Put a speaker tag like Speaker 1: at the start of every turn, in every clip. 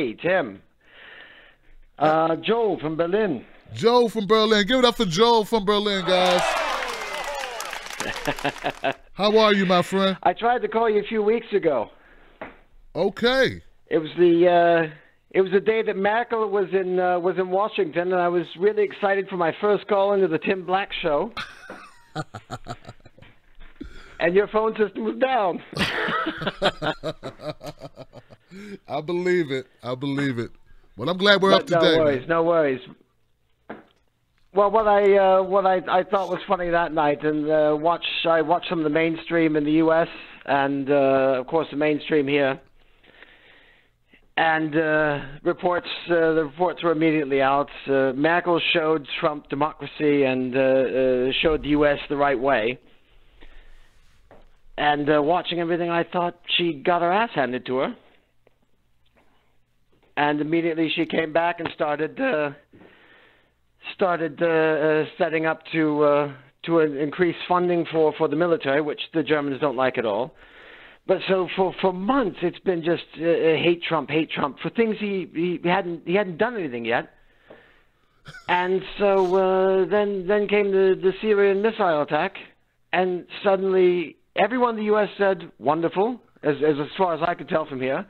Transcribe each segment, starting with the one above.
Speaker 1: Hey, Tim. Joel from Berlin.
Speaker 2: Joel from Berlin. Give it up for Joel from Berlin, guys. How are you, my friend?
Speaker 1: I tried to call you a few weeks ago.
Speaker 2: Okay.
Speaker 1: It was the day that Merkel was in Washington, and I was really excited for my first call into the Tim Black Show. And your phone system was down.
Speaker 2: I believe it. I believe it. Well, I'm glad we're up to date.
Speaker 1: No worries. No worries. Well, what I thought was funny that night, and I watched some of the mainstream in the U.S. and of course the mainstream here, and the reports were immediately out. Merkel showed Trump democracy and showed the U.S. the right way. And watching everything, I thought she got her ass handed to her. And immediately she came back and started setting up to increase funding for the military, which the Germans don't like at all. But so for months it's been just hate Trump for things he hadn't done anything yet. And so then came the Syrian missile attack, and suddenly everyone in the U.S. said wonderful, as far as I could tell from here.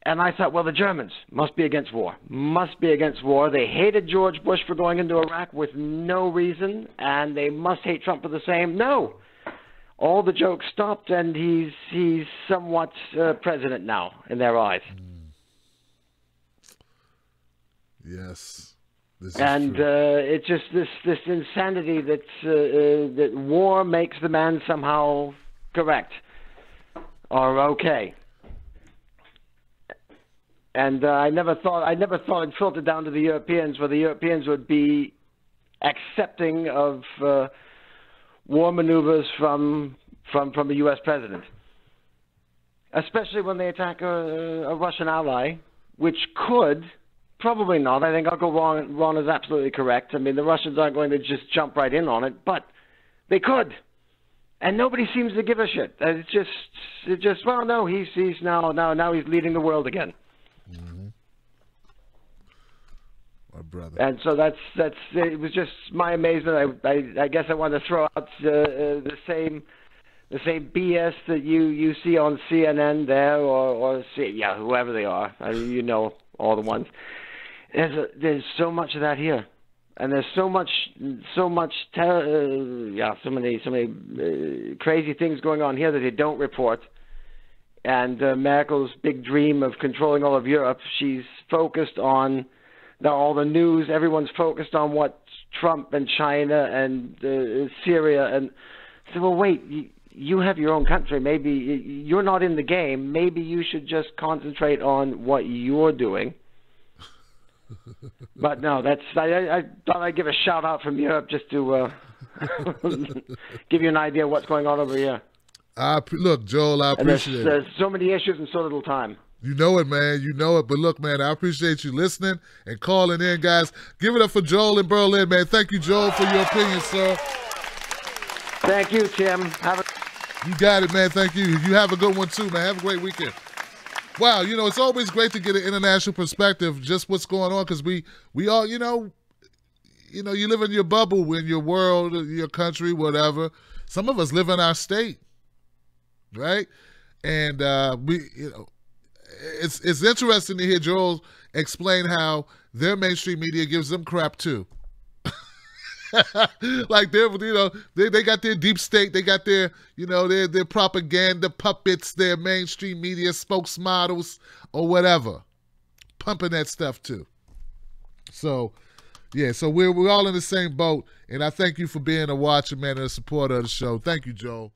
Speaker 1: And I thought, well, the Germans must be against war. Must be against war. They hated George Bush for going into Iraq with no reason, and they must hate Trump for the same. No. All the jokes stopped, and he's somewhat president now in their eyes.
Speaker 2: Yes. This is
Speaker 1: and
Speaker 2: true.
Speaker 1: It's just this insanity that war makes the man somehow correct or okay. And I never thought it'd filter down to the Europeans, where the Europeans would be accepting of war maneuvers from the U.S. president, especially when they attack a Russian ally, which could, probably not. I think Uncle Ron is absolutely correct. I mean, the Russians aren't going to just jump right in on it, but they could, and nobody seems to give a shit. It's just well, no, he's now he's leading the world again.
Speaker 2: Mm-hmm. My brother.
Speaker 1: And so that's it was just my amazement. I guess I wanted to throw out the same BS that you see on CNN there or whoever they are. You know all the ones. There's so much of that here, and there's so many crazy things going on here that they don't report. And Merkel's big dream of controlling all of Europe, she's focused on all the news. Everyone's focused on what Trump and China and Syria. And so, well, wait, you have your own country. Maybe you're not in the game. Maybe you should just concentrate on what you're doing. But no, I thought I'd give a shout out from Europe just to give you an idea of what's going on over here.
Speaker 2: Look, Joel, I appreciate it.
Speaker 1: There's so many issues in so little time.
Speaker 2: You know it, man. You know it. But look, man, I appreciate you listening and calling in, guys. Give it up for Joel in Berlin, man. Thank you, Joel, for your opinion, sir.
Speaker 1: Thank you, Tim.
Speaker 2: You got it, man. Thank you. You have a good one, too, man. Have a great weekend. Wow, it's always great to get an international perspective, just what's going on, because we all, you live in your bubble, in your world, your country, whatever. Some of us live in our state. Right, and it's interesting to hear Joel explain how their mainstream media gives them crap too. Like they got their deep state, they got their their propaganda puppets, their mainstream media spokesmodels or whatever, pumping that stuff too. So yeah, so we're all in the same boat, and I thank you for being a watcher, man, and a supporter of the show. Thank you, Joel.